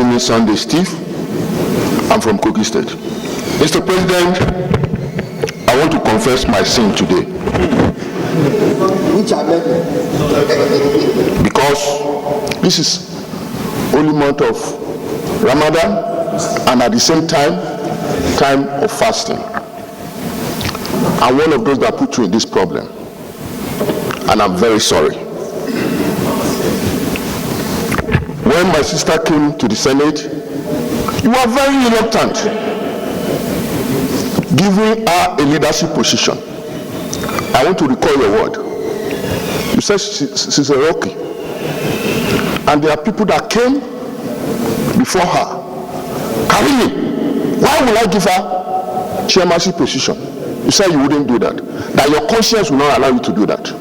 calling me Sunday Steve. I'm from Kogi State. Mr. President, I want to confess my sin today. Which amendment? Because this is only month of Ramadan and at the same time of fasting. I'm one of those that put you in this problem, and I'm very sorry. When my sister came to the Senate, you were very reluctant, giving her a leadership position. I want to recall your word. You said she's a rookie, and there are people that came before her. Karimi, why will I give her chairmanship position? You said you wouldn't do that. That your conscience will not allow you to do that.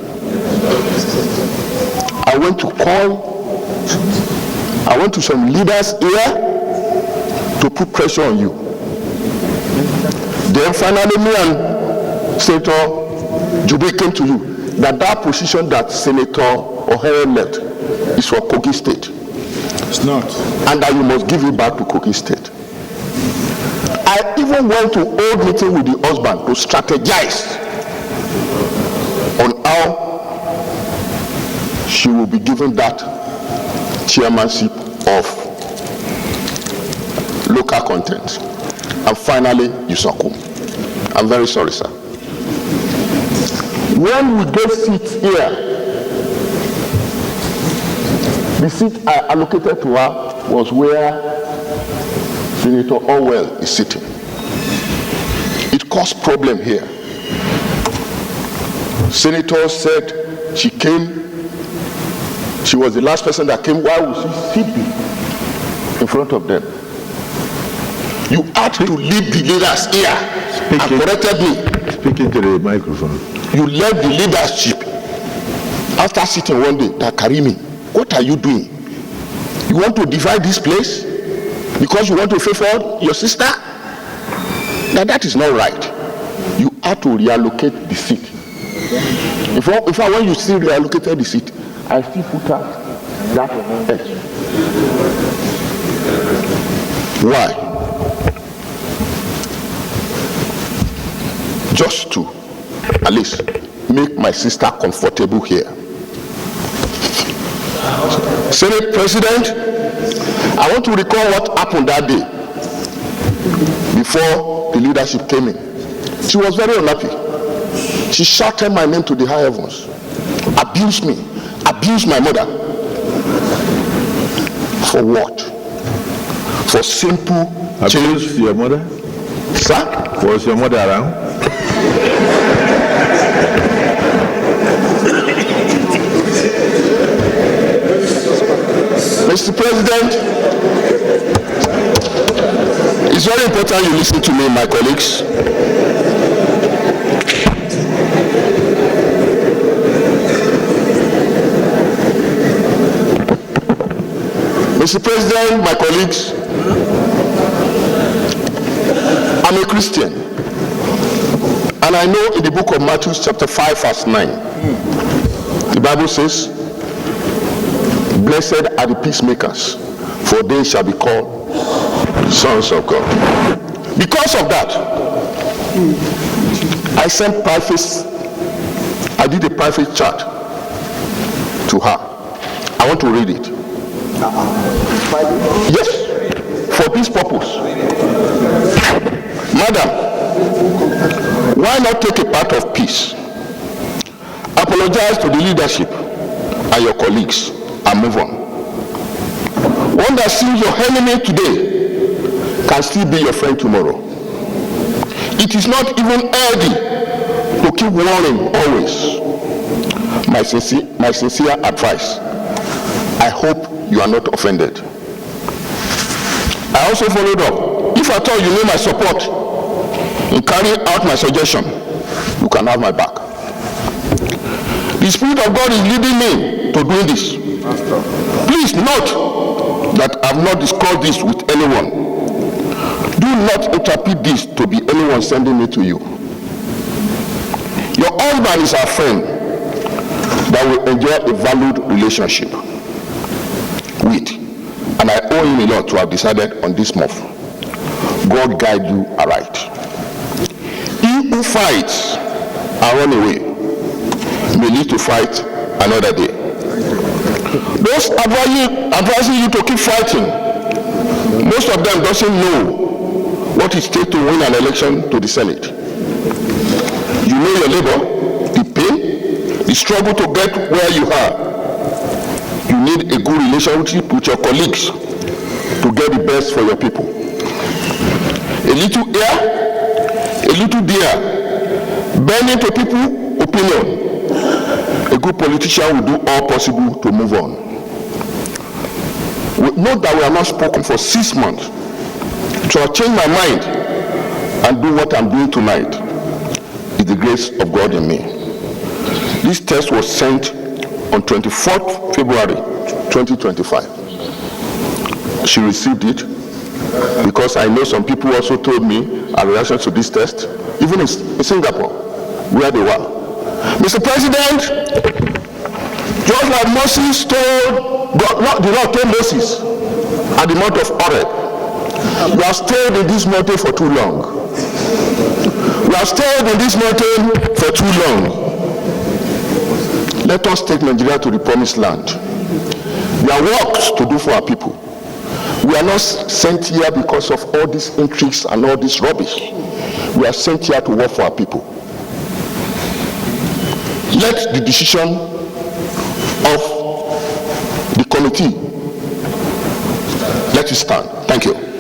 I went to some leaders here to put pressure on you. Then finally me and Senator Jube came to you that position that Senator Ohere left is for Kogi State. It's not. And that you must give it back to Kogi State. I even went to old meeting with the husband to strategize on how she will be given that chairmanship of local content. And finally, you succumb. I'm very sorry, sir. When we get seats here, the seat I allocated to her was where Senator Orwell is sitting. It caused problem here. Senator said she was the last person that came. Why would she sit in front of them? You had to leave the leaders here and corrected me. Speaking to the microphone. You left the leadership after sitting one day. That Karimi, what are you doing? You want to divide this place because you want to favor your sister? Now that is not right. You have to reallocate the seat. If I when you still reallocated the seat, I still put out that edge. Why? Just to at least make my sister comfortable here. Senate President, I want to recall what happened that day before the leadership came in. She was very unhappy. She shouted my name to the high heavens, abused me, abused my mother. For what? For simple change. Abused your mother? Sir? Was your mother around? Mr. President, it's very important you listen to me, my colleagues. Mr. President, my colleagues, I'm a Christian. And I know in the book of Matthew chapter 5 verse 9, the Bible says, blessed are the peacemakers, for they shall be called sons of God. Because of that, I did a private chat to her. I want to read it. Yes, for this purpose. Madam, why not take a part of peace? Apologize to the leadership and your colleagues and move on. One that seems your enemy today can still be your friend tomorrow. It is not even healthy to keep warning always. My sincere advice. I hope you are not offended. I also followed up. If at all you need my support in carrying out my suggestion, you can have my back. The Spirit of God is leading me to do this. Please note that I have not discussed this with anyone. Do not interpret this to be anyone sending me to you. Your husband is our friend that will enjoy a valued relationship with, and I owe him a lot to have decided on this move. God guide you aright. He who fights and run away may live to fight another day. Those advising you to keep fighting, most of them doesn't know what it takes to win an election to the Senate. You know your labor, the pain, the struggle to get where you are. You need a good relationship with your colleagues to get the best for your people. A little here, a little there, bending to people's opinion. A good politician will do all possible to move on. Note that we have not spoken for 6 months. So I change my mind and do what I'm doing tonight. It's the grace of God in me. This text was sent on 24th February 2025. She received it because I know some people also told me a reaction to this text, even in Singapore, where they were. Mr. President, just like Moses told God, the Lord told Moses at the Mount of Horeb, we have stayed in this mountain for too long. We have stayed in this mountain for too long. Let us take Nigeria to the promised land. There are works to do for our people. We are not sent here because of all these intrigues and all this rubbish. We are sent here to work for our people. Let the decision of the committee, let it stand. Thank you.